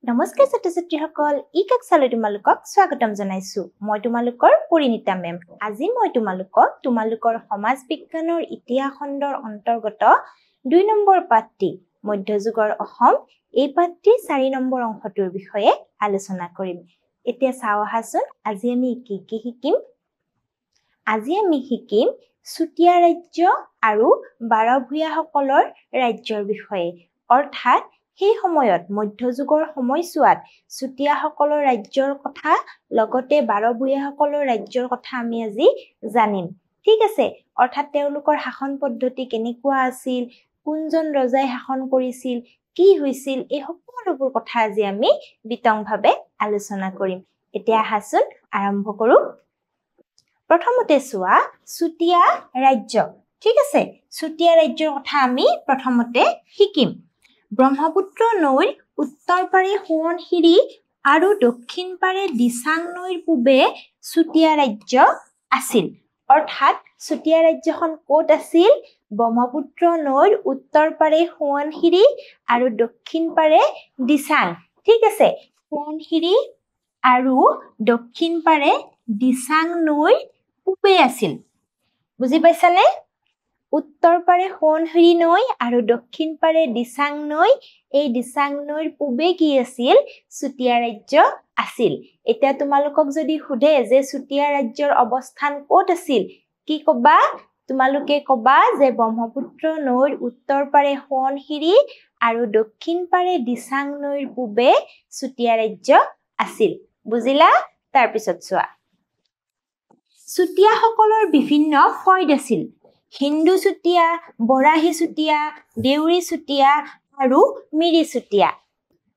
নমস্কাৰ ছাত্ৰ-ছাত্ৰীসকল ই কক্ষালৈ তোমালোকক স্বাগতম জনাইছো মই তোমালোকৰ পৰিণীতা মেম আজি মই তোমালোকৰ সমাজ বিজ্ঞানৰ ইতিহাস খণ্ডৰ অন্তৰ্গত 2 নম্বৰ পাঠটি মধ্যযুগৰ অসম এই পাঠটিৰ 4 নম্বৰ অংশটোৰ বিষয়ে আলোচনা কৰিম এতিয়া চাও আহাচোন আজি আমি কি শিকিম আজি আমি শিকিম চুতীয়া ৰাজ্য আৰু বাৰভূঞাসকলৰ ৰাজ্যৰ বিষয়ে অৰ্থাৎ সেই সময়ত মধ্যযুগৰ সময়ছোৱাত চুতীয়াসকলৰ ৰাজ্যৰ কথা লগতে বাৰভূঞাসকলৰ ৰাজ্যৰ কথা আমি আজি জানিম ঠিক আছে অৰ্থাৎ তেওঁলোকৰ শাসন পদ্ধতি কেনেকুৱা আছিল কোনজন ৰজাই শাসন কৰিছিল কি হৈছিল এই সকলোবোৰ কথা আজি আমি বিতংভাৱে আলোচনা কৰিম এতিয়া আহাচোন আৰম্ভ কৰো প্ৰথমতে চোৱা চুতীয়া ৰাজ্য ঠিক আছে চুতীয়া ৰাজ্যৰ কথা আমি প্ৰথমতে শিকিম ব্ৰহ্মপুত্ৰ নৈৰ উত্তৰ পাৰে সোৱণশিৰি আৰু দক্ষিণ পাৰে দিচাং নৈৰ পূবে চুতীয়া ৰাজ্য আছিল অৰ্থাৎ চুতীয়া ৰাজ্যখন ক'ত আছিল ব্ৰহ্মপুত্ৰ নৈৰ উত্তৰ পাৰে সোৱণশিৰি আৰু দক্ষিণ পাৰে দিচাং ঠিক আছে সোৱণশিৰি আৰু দক্ষিণ পাৰে দিচাং নৈৰ পূবে আছিল বুজি পাইছানে উত্তৰ পাৰে সোৱণশিৰি নৈ আৰু দক্ষিণ পাৰে দিচাং নৈ এই দিচাং নৈৰ পূবে কি আছিল চুতীয়া ৰাজ্য আছিল এতিয়া তোমালোকক যদি সুধে যে চুতীয়া ৰাজ্যৰ অৱস্থান ক'ত আছিল কি কবা তোমালোকে কবা যে ব্ৰহ্মপুত্ৰ নৈৰ উত্তৰ পাৰে সোৱণশিৰি আৰু দক্ষিণ পাৰে দিচাং নৈৰ পূবে চুতীয়া ৰাজ্য আছিল বুজিলা তাৰ পিছত চোৱা চুতীয়াসকলৰ বিভিন্ন ফৈদ আছিল হিন্দু চুতীয়া বৰাহী চুতীয়া দেউৰী চুতীয়া আৰু মিৰি চুতীয়া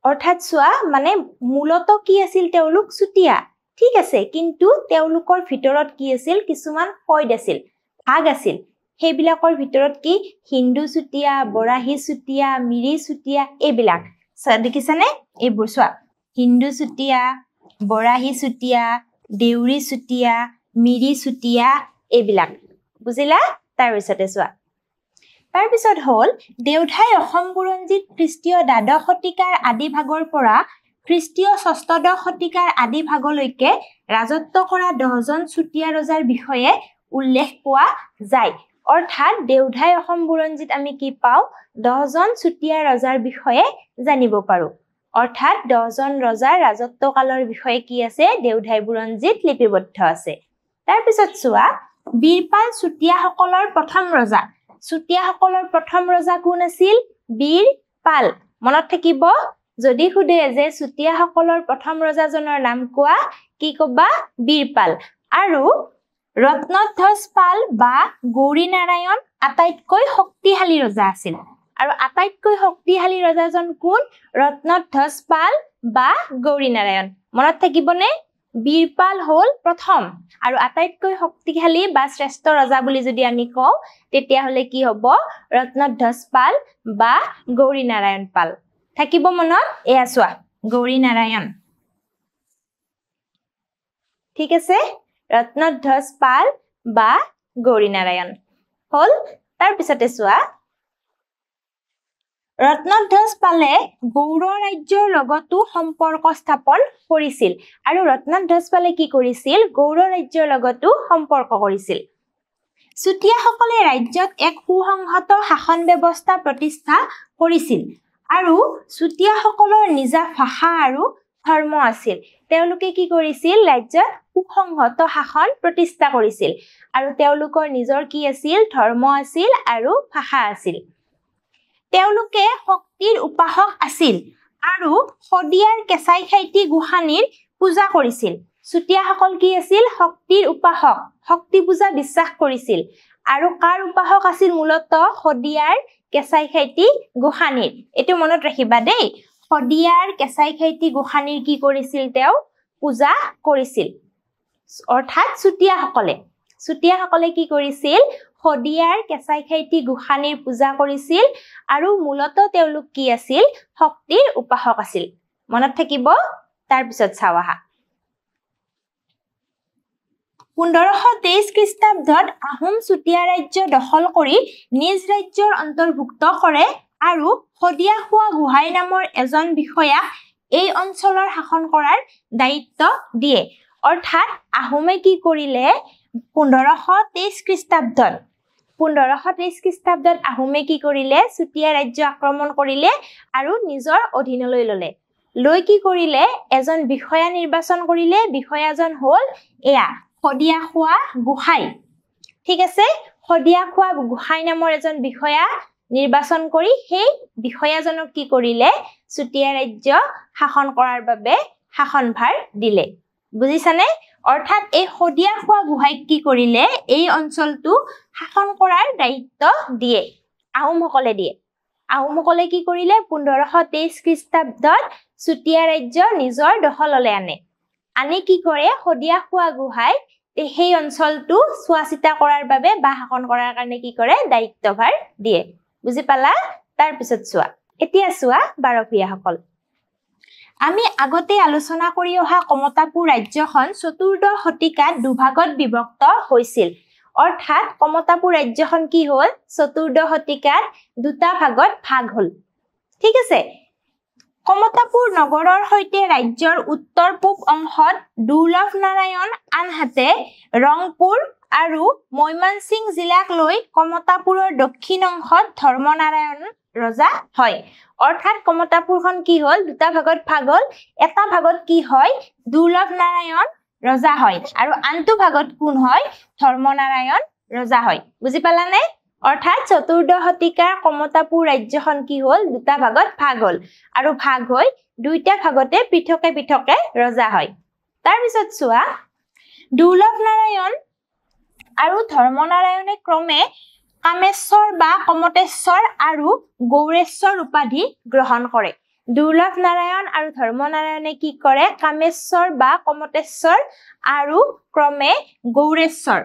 অৰ্থাৎ চোৱা মানে মূলত কি আছিল তেওঁলোক চুতীয়া ঠিক আছে কিন্তু তেওঁলোকৰ ভিতৰত কি আছিল কিছুমান ফৈদ আছিল ভাগ আছিল সেইবিলাকৰ ভিতৰত কি হিন্দু চুতীয়া বৰাহী চুতীয়া মিৰি চুতীয়া এইবিলাক দেখিছানে এইবোৰ চোৱা হিন্দু চুতীয়া বৰাহী চুতীয়া দেউৰী চুতীয়া মিৰি চুতীয়া এইবিলাক বুজিলা তাৰ পিছতে চোৱা তাৰ পিছত হল দেউধাই অসম বুৰঞ্জীত খ্ৰীষ্টীয় দ্বাদশ শতিকাৰ আদি ভাগৰ পৰা খ্ৰীষ্টীয় ষষ্ঠদশ শতিকাৰ আদি ভাগলৈকে ৰাজত্ব কৰা 10 জন চুতীয়া ৰজাৰ বিষয়ে উল্লেখ পোৱা যায় অৰ্থাৎ দেউধাই অসম বুৰঞ্জীত আমি কি পাও 10 জন চুতীয়া ৰজাৰ বিষয়ে জানিব পাৰো অৰ্থাৎ 10 জন ৰজাৰ ৰাজত্বকালৰ বিষয়ে কি আছে দেউধাই বুৰঞ্জীত লিপিবদ্ধ আছে তাৰ পিছত চোৱা বীৰপাল চুতীয়াসকলৰ প্ৰথম ৰজা চুতীয়াসকলৰ প্ৰথম ৰজা কোন আছিল বীৰপাল মনত থাকিব যদি খুদে যে চুতীয়াসকলৰ প্ৰথম ৰজাজনৰ নাম কোৱা কি কবা বীৰপাল আৰু ৰত্নধ্বজ পাল বা গৌৰী নাৰায়ণ আটাইতকৈ শক্তিশালী ৰজা আছিল আৰু আটাইতকৈ শক্তিশালী ৰজাজন কোন ৰত্নধ্বজ পাল বা গৌৰী নাৰায়ণ মনত থাকিবনে বীৰপাল হল প্ৰথম আৰু আটাইতকৈ শক্তিশালী বা শ্ৰেষ্ঠ ৰজা বুলি যদি আমি কওঁ তেতিয়া হলে কি হ'ব ৰত্নধ্বজ পাল বা গৌৰী নাৰায়ণ পাল থাকিব মনত এয়া চোৱা গৌৰী নাৰায়ণ ঠিক আছে ৰত্নধ্বজ পাল বা গৌৰী নাৰায়ণ হল তাৰ পিছতে চোৱা ৰত্নধ্বজ পালে গৌড় ৰাজ্যৰ লগতো সম্পৰ্ক স্থাপন কৰিছিল আৰু ৰত্নধ্বজ পালে কি কৰিছিল গৌড় ৰাজ্যৰ লগতো সম্পৰ্ক কৰিছিল চুতীয়াসকলে ৰাজ্যত এক সুসংহত শাসন ব্যৱস্থা প্ৰতিষ্ঠা কৰিছিল আৰু চুতীয়াসকলৰ নিজা ভাষা আৰু ধৰ্ম আছিল তেওঁলোকে কি কৰিছিল ৰাজ্যত সুসংহত শাসন প্ৰতিষ্ঠা কৰিছিল আৰু তেওঁলোকৰ নিজৰ কি আছিল ধৰ্ম আছিল আৰু ভাষা আছিল তেওঁলোকে শক্তিৰ উপাসক আছিল আৰু শদিয়াৰ কেঁচাই খাইটি গোসানীৰ পূজা কৰিছিল চুতীয়াসকল কি আছিল শক্তিৰ উপাসক শক্তি পূজা বিশ্বাস কৰিছিল আৰু কাৰ উপাসক আছিল মূলত শদিয়াৰ কেঁচাই খাইটি গোসানীৰ এটো মনত ৰাখিবা দেই শদিয়াৰ কেঁচাই খাইটি গোসানীৰ কি কৰিছিল তেওঁ পূজা কৰিছিল অৰ্থাৎ চুতীয়াসকলে কি কৰিছিল শদিয়াৰ কেঁচাই খাইটি গোসানীৰ পূজা কৰিছিল আৰু মূলত তেওঁলোক কি আছিল শক্তিৰ উপাসক আছিল মনত থাকিব তাৰ পিছত চাওহা 1523 খ্ৰীষ্টাব্দত আহোম চুতীয়া ৰাজ্য দখল কৰি নিজ ৰাজ্যৰ অন্তৰ্ভুক্ত কৰে আৰু শদিয়া খোৱা গোহাঁই নামৰ এজন বিষয়া এই অঞ্চলৰ শাসন কৰাৰ দায়িত্ব দিয়ে অৰ্থাৎ আহোমে কি কৰিলে 1523 খ্ৰীষ্টাব্দত 1523 খ্ৰীষ্টাব্দত আহোমে কি কৰিলে চুতীয়া ৰাজ্য আক্ৰমণ কৰিলে আৰু নিজৰ অধীনলৈ ললে লৈ কি কৰিলে এজন বিষয়া নিৰ্বাচন কৰিলে বিষয়াজন হল এয়া সদিয়াখোৱা গোহাঁই ঠিক আছে সদিয়াখোৱা গোহাঁই নামৰ এজন বিষয়া নিৰ্বাচন কৰি সেই বিষয়াজনক কি কৰিলে চুতীয়া ৰাজ্য শাসন কৰাৰ বাবে শাসনভাৰ দিলে বুজিছানে অৰ্থাৎ এই সদিয়াখোৱা গোহাঁইক কি কৰিলে এই অঞ্চলটো শাসন কৰাৰ দায়িত্ব দিয়ে আহোমসকলে কি কৰিলে 1523 খ্ৰীষ্টাব্দত চুতীয়া ৰাজ্য নিজৰ দখললৈ আনে কি কৰে সদিয়াখোৱা গোহাঁই সেই অঞ্চলটো চোৱাচিতা কৰাৰ বাবে বা শাসন কৰাৰ কাৰণে কি কৰে দায়িত্বভাৰ দিয়ে বুজি পালা তাৰ পিছত চোৱা এতিয়া চোৱা বাৰভূঞাসকল আমি আগতে আলোচনা কৰি অহা কমতাপুৰ ৰাজ্যখন চতুৰ্দশ শতিকাত দুভাগত বিভক্ত হৈছিল অৰ্থাৎ কমতাপুৰ ৰাজ্যখন কি হল চতুৰ্দশ শতিকাত দুটা ভাগত ভাগ হল ঠিক আছে কমতাপুৰ নগৰৰ সৈতে ৰাজ্যৰ উত্তৰ পূব অংশত দুৰ্লভ নাৰায়ণ আনহাতে ৰংপুৰ আৰু মৈমানসিং জিলাক লৈ কমতাপুৰৰ দক্ষিণ অংশত ধৰ্মনাৰায়ণ ৰজা হয় অৰ্থাৎ কমতাপুৰখন কি হল দুটা ভাগত ভাগ হল এটা ভাগত কি হয় দুৰ্লভ নাৰায়ণ ৰজা হয় আৰু আনটো ভাগত কোন হয় ধৰ্মনাৰায়ণ ৰজা হয় বুজি পালানে অৰ্থাৎ চতুৰ্দশ শতিকাৰ কমতাপুৰ ৰাজ্যখন কি হল দুটা ভাগত ভাগ হল আৰু ভাগ হৈ দুইটা ভাগতে পৃথকে ৰজা হয় তাৰ পিছত চোৱা দুৰ্লভ নাৰায়ণ আৰু ধৰ্মনাৰায়ণে ক্ৰমে কামেশ্বৰ বা কমতেশ্বৰ আৰু গৌৰেশ্বৰ উপাধি গ্ৰহণ কৰে দুৰ্লভ নাৰায়ণ আৰু ধৰ্মনাৰায়ণে কি কৰে কামেশ্বৰ বা কমতেশ্বৰ আৰু ক্ৰমে গৌৰেশ্বৰ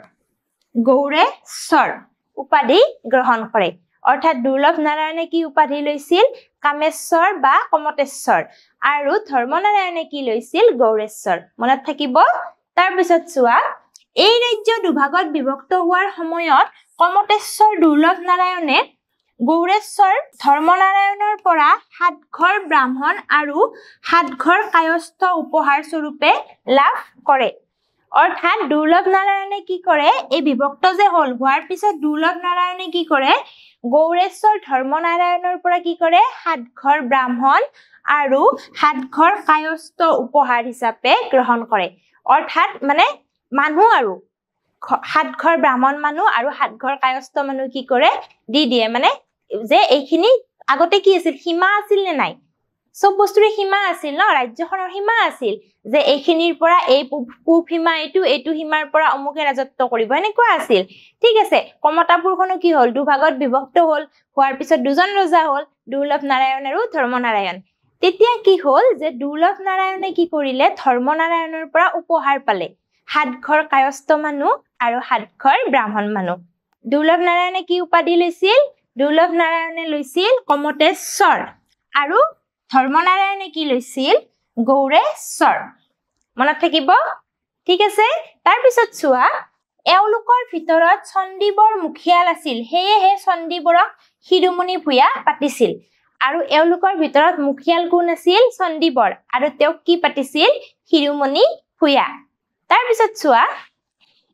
উপাধি গ্ৰহণ কৰে অৰ্থাৎ দুৰ্লভ নাৰায়ণে কি উপাধি লৈছিল কামেশ্বৰ বা কমতেশ্বৰ আৰু ধৰ্মনাৰায়ণে কি লৈছিল গৌৰেশ্বৰ মনত থাকিব তাৰ পিছত চোৱা এই ৰাজ্য দুভাগত বিভক্ত হোৱাৰ সময়ত কমতেশ্বৰ দুৰ্লভ নাৰায়ণে গৌৰেশ্বৰ ধৰ্মনাৰায়ণৰ পৰা 7 ঘৰ ব্ৰাহ্মণ আৰু 7 ঘৰ কায়স্থ উপহাৰ স্বৰূপে লাভ কৰে অৰ্থাৎ দুৰ্লভ নাৰায়ণে কি কৰে এই বিভক্ত যে হল হোৱাৰ পিছত দুৰ্লভ নাৰায়ণে কি কৰে গৌৰেশ্বৰ ধৰ্মনাৰায়ণৰ পৰা কি কৰে 7 ঘৰ ব্ৰাহ্মণ আৰু 7 ঘৰ কায়স্থ উপহাৰ হিচাপে গ্ৰহণ কৰে অৰ্থাৎ মানে মানুহ আৰু 7 ঘৰ ব্ৰাহ্মণ মানুহ আৰু 7 ঘৰ কায়স্থ মানুহ কি কৰে দি দিয়ে মানে যে এইখিনি আগতে কি আছিল সীমা আছিল নে নাই সব বস্তুৰে সীমা আছিল ন ৰাজ্যখনৰ সীমা আছিল যে এইখিনিৰ পৰা এই পূব সীমা এইটো সীমাৰ পৰা অমুকে ৰাজত্ব কৰিব এনেকুৱা আছিল ঠিক আছে কমতাপুৰখনো কি হল দুভাগত বিভক্ত হল হোৱাৰ পিছত দুজন ৰজা হল দুৰ্লভ নাৰায়ণ আৰু ধৰ্মনাৰায়ণ তেতিয়া কি হল যে দুৰ্লভ নাৰায়ণে কি কৰিলে ধৰ্মনাৰায়ণৰ পৰা উপহাৰ পালে 7 ঘৰ কায়স্থ মানুহ আৰু 7 ঘৰ ব্ৰাহ্মণ মানুহ দুৰ্লভ নাৰায়ণে কি উপাধি লৈছিল দুৰ্লভ নাৰায়ণে লৈছিল কমতেশ্বৰ আৰু ধৰ্মনাৰায়ণে কি লৈছিল গৌৰেশ্বৰ মনত থাকিব ঠিক আছে তাৰ পিছত চোৱা এওঁলোকৰ ভিতৰত চণ্ডীবৰ মুখিয়াল আছিল সেয়েহে চণ্ডীবৰক শিৰোমণি ভূঞা পাতিছিল আৰু এওঁলোকৰ ভিতৰত মুখিয়াল কোন আছিল চণ্ডীবৰ আৰু তেওঁক কি পাতিছিল শিৰোমণি ভূঞা তাৰ পিছত চোৱা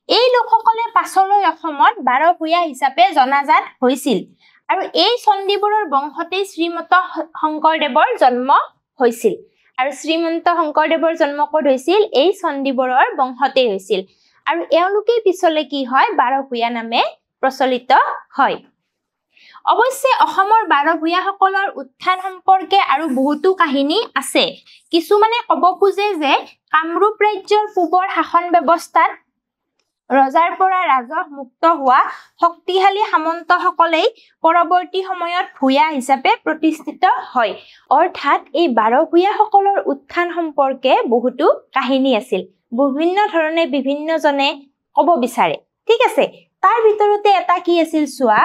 এই লোকসকলে পাছলৈ অসমত বাৰভূঞা হিচাপে জনাজাত হৈছিল আৰু এই চণ্ডীবৰৰ বংশতে শ্ৰীমন্ত শংকৰদেৱৰ জন্ম হৈছিল আৰু শ্ৰীমন্ত শংকৰদেৱৰ জন্ম ক'ত হৈছিল এই চণ্ডীবৰৰ বংশতে হৈছিল আৰু এওঁলোকে পিছলে কি হয় বাৰভূঞা নামে প্ৰচলিত হয় অৱশ্যে অসমৰ বাৰভূঞাসকলৰ উত্থান সম্পৰ্কে আৰু বহুতো কাহিনী আছে কিছুমানে ক'ব খোজে যে কামৰূপ ৰাজ্যৰ পূবৰ শাসন ব্যৱস্থাত ৰজাৰ পৰা ৰাজহ মুক্ত হোৱা শক্তিশালী সামন্তসকলেই পৰৱৰ্তী সময়ত ভূঞা হিচাপে প্ৰতিষ্ঠিত হয় অৰ্থাৎ এই বাৰভূঞাসকলৰ উত্থান সম্পৰ্কে বহুতো কাহিনী আছিল বিভিন্ন ধৰণে বিভিন্নজনে ক'ব বিচাৰে ঠিক আছে তাৰ ভিতৰতে এটা কি আছিল চোৱা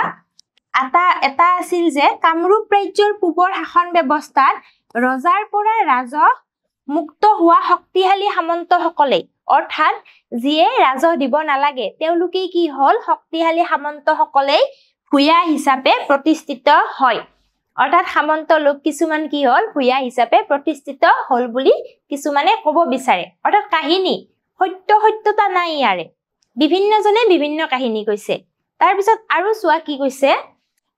এটা আছিল যে কামৰূপ ৰাজ্যৰ পূবৰ শাসন ব্যৱস্থাত ৰজাৰ পৰা ৰাজহ মুক্ত হোৱা শক্তিশালী সামন্তসকলে অৰ্থাৎ যিয়ে ৰাজহ দিব নালাগে তেওঁলোকে কি হল শক্তিশালী সামন্তসকলে ভূঞা হিচাপে প্ৰতিষ্ঠিত হয় অৰ্থাৎ সামন্ত লোক কিছুমান কি হল ভূঞা হিচাপে প্ৰতিষ্ঠিত হল বুলি কিছুমানে ক'ব বিচাৰে অৰ্থাৎ কাহিনী সত্যতা নাই ইয়াৰে বিভিন্নজনে বিভিন্ন কাহিনী কৈছে তাৰ পিছত আৰু চোৱা কি কৈছে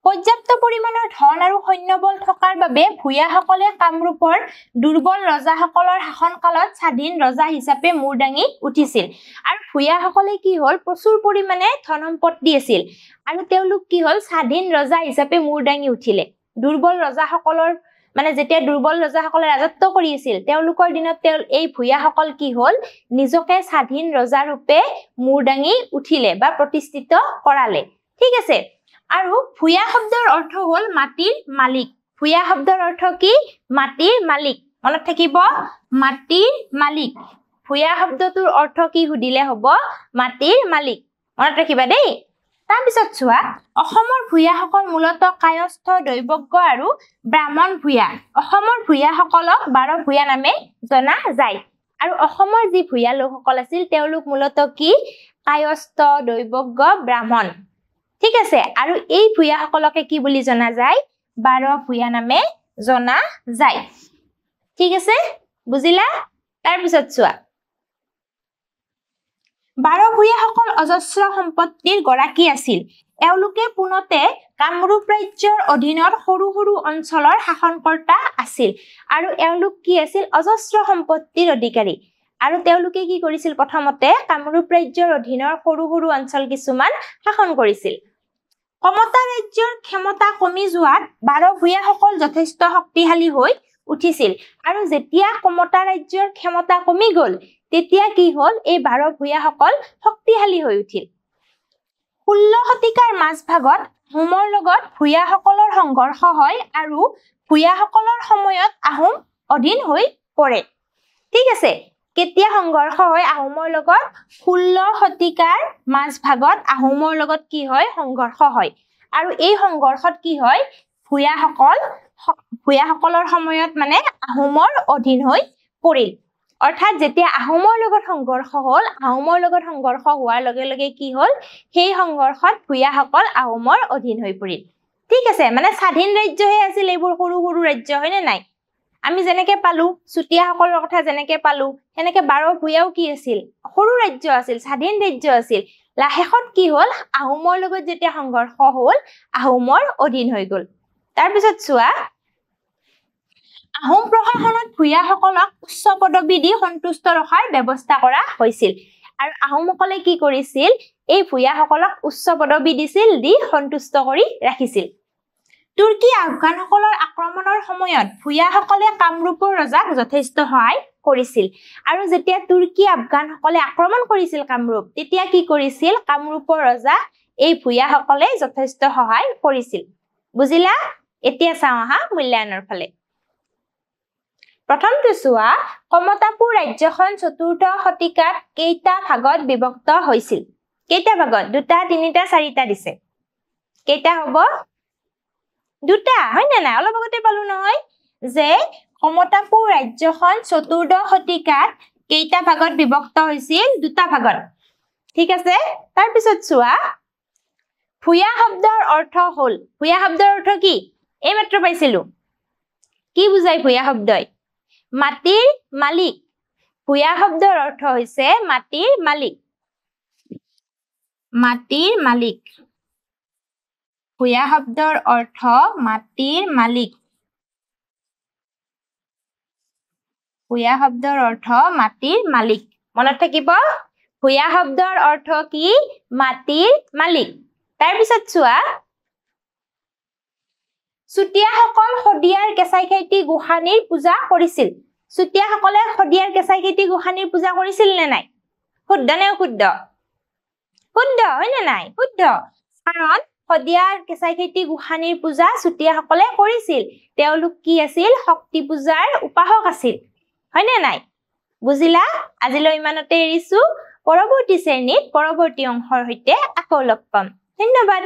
পৰ্যাপ্ত পৰিমাণৰ ধন আৰু সৈন্যবল থকাৰ বাবে ভূঞাসকলে কামৰূপৰ দুৰ্বল ৰজাসকলৰ শাসনকালত স্বাধীন ৰজা হিচাপে মূৰ দাঙি উঠিছিল আৰু ভূঞাসকলে কি হল প্ৰচুৰ পৰিমাণে ধন সম্পত্তি আছিল আৰু তেওঁলোক কি হল স্বাধীন ৰজা হিচাপে মূৰ দাঙি উঠিলে দুৰ্বল ৰজাসকলৰ মানে যেতিয়া দুৰ্বল ৰজাসকলে ৰাজত্ব কৰি আছিল তেওঁলোকৰ দিনত এই ভূঞাসকল কি হল নিজকে স্বাধীন ৰজা ৰূপে মূৰ দাঙি উঠিলে বা প্ৰতিষ্ঠিত কৰালে ঠিক আছে আৰু ভূঞা শব্দৰ অৰ্থ হল মাটিৰ মালিক ভূঞা শব্দৰ অৰ্থ কি মাটিৰ মালিক মনত থাকিব মাটিৰ মালিক ভূঞা শব্দটোৰ অৰ্থ কি সুধিলে হ'ব মাটিৰ মালিক মনত ৰাখিবা দেই তাৰ পিছত চোৱা অসমৰ ভূঞাসকল মূলতঃ কায়স্থ দৈবজ্ঞ আৰু ব্ৰাহ্মণ ভূঞা অসমৰ ভূঞাসকলক 12 ভূঞা নামে জনা যায় আৰু অসমৰ যি ভূঞা লোকসকল আছিল তেওঁলোক মূলতঃ কি কায়স্থ দৈবজ্ঞ ব্ৰাহ্মণ ঠিক আছে আৰু এই ভূঞাসকলকে কি বুলি জনা যায় 12 ভূঞা নামে জনা যায় ঠিক আছে বুজিলা তাৰ পিছত চোৱা 12 ভূঞাসকল অজস্ৰ সম্পত্তিৰ গৰাকী আছিল এওঁলোকে পুনতে কামৰূপ ৰাজ্যৰ অধীনত সৰু সৰু অঞ্চলৰ শাসনকৰ্তা আছিল আৰু এওঁলোক কি আছিল অজস্ৰ সম্পত্তিৰ অধিকাৰী আৰু তেওঁলোকে কি কৰিছিল প্ৰথমতে কামৰূপ ৰাজ্যৰ অধীনৰ সৰু সৰু অঞ্চল কিছুমান শাসন কৰিছিল কমতা ৰাজ্যৰ ক্ষমতা কমি যোৱাত 12 ভূঞাসকল যথেষ্ট শক্তিশালী হৈ উঠিছিল আৰু যেতিয়া কমতা ৰাজ্যৰ ক্ষমতা কমি গল তেতিয়া কি হল এই 12 ভূঞাসকল শক্তিশালী হৈ উঠিল 16 শতিকাৰ মাজভাগত আহোমৰ লগত ভূঞাসকলৰ সংঘৰ্ষ হয় আৰু ভূঞাসকলৰ সময়ত আহোম অধীন হৈ পৰে ঠিক আছে কেতিয়া সংঘৰ্ষ হয় আহোমৰ লগত 16 শতিকাৰ মাজভাগত আহোমৰ লগত কি হয় সংঘৰ্ষ হয় আৰু এই সংঘৰ্ষত কি হয় ভূঞাসকলৰ সময়ত মানে আহোমৰ অধীন হৈ পৰিল অৰ্থাৎ যেতিয়া আহোমৰ লগত সংঘৰ্ষ হল আহোমৰ লগত সংঘৰ্ষ হোৱাৰ লগে লগে কি হল সেই সংঘৰ্ষত ভূঞাসকল আহোমৰ অধীন হৈ পৰিল ঠিক আছে মানে স্বাধীন ৰাজ্যহে আছিল এইবোৰ সৰু সৰু ৰাজ্য হয়নে নাই আমি যেনেকে পালো চুতীয়াসকলৰ কথা যেনেকে পালো হেনেকে 12 ভূঞাও কি আছিল সৰু ৰাজ্য আছিল স্বাধীন ৰাজ্য আছিল লাহেখত কি হল আহোমৰ লগত যেতিয়া সংঘৰ্ষ হল আহোমৰ অধীন হৈ গল তাৰ পিছত চোৱা আহোম প্ৰশাসনত ভূঞাসকলক উচ্চ পদবী দি সন্তুষ্ট ৰখাৰ ব্যৱস্থা কৰা হৈছিল আৰু আহোমসকলে কি কৰিছিল এই ভূঞাসকলক উচ্চ পদবী দিছিল দি সন্তুষ্ট কৰি ৰাখিছিল তুৰ্কী আফগানসকলৰ আক্ৰমণৰ সময়ত ভূঞাসকলে কামৰূপৰ ৰজাক যথেষ্ট সহায় কৰিছিল আৰু যেতিয়া তুৰ্কী আফগানসকলে আক্ৰমণ কৰিছিল কামৰূপ তেতিয়া কি কৰিছিল কামৰূপৰ ৰজা এই ভূঞাসকলে যথেষ্ট সহায় কৰিছিল বুজিলা এতিয়া চাওঁ আহা মূল্যায়নৰ ফালে প্ৰথমটো চোৱা কমতাপুৰ ৰাজ্যখন 4ৰ্থ শতিকাত কেইটা ভাগত বিভক্ত হৈছিল কেইটা ভাগত 2টা 3টা 4টা দিছে কেইটা হ'ব 2টা হয় না নাই অলপ আগতে পালো নহয় যে কমতাপুৰ ৰাজ্যখন 4ৰ্থ শতিকাত কেইটা ভাগত বিভক্ত হৈছিল 2টা ভাগত ঠিক আছে তাৰ পিছত চোৱা ভূঞা শব্দৰ অৰ্থ হল ভূঞা শব্দৰ অৰ্থ কি এই মাত্ৰ পাইছিলো কি বুজাই ভূঞা শব্দই মাটিৰ মালিক ভূঞা শব্দৰ অৰ্থ হৈছে মাটিৰ মালিক মাটিৰ মালিক ভূঞা শব্দৰ অৰ্থ মাটিৰ মালিক ভূঞা শব্দৰ অৰ্থ মাটিৰ মালিক মনত থাকিব ভূঞা শব্দৰ অৰ্থ কি মাটিৰ মালিক তাৰ পিছত চোৱা চুতীয়াসকল শদিয়াৰ কেঁচাইখাইটি গোসানীৰ পূজা কৰিছিল চুতীয়াসকলে শদিয়াৰ কেঁচাইখাইটি গোসানীৰ পূজা কৰিছিল নে নাই শুদ্ধ নে অশুদ্ধ শুদ্ধ হয় নে নাই শুদ্ধ কাৰণ শদিয়াৰ কেঁচাইখাইটি গোসানীৰ পূজা চুতীয়াসকলে কৰিছিল তেওঁলোক কি আছিল শক্তি পূজাৰ উপাসক আছিল হয় নে নাই বুজিলা আজিলৈ ইমানতে এৰিছো পৰৱৰ্তী শ্ৰেণীত পৰৱৰ্তী অংশৰ সৈতে আকৌ লগ পাম ধন্যবাদ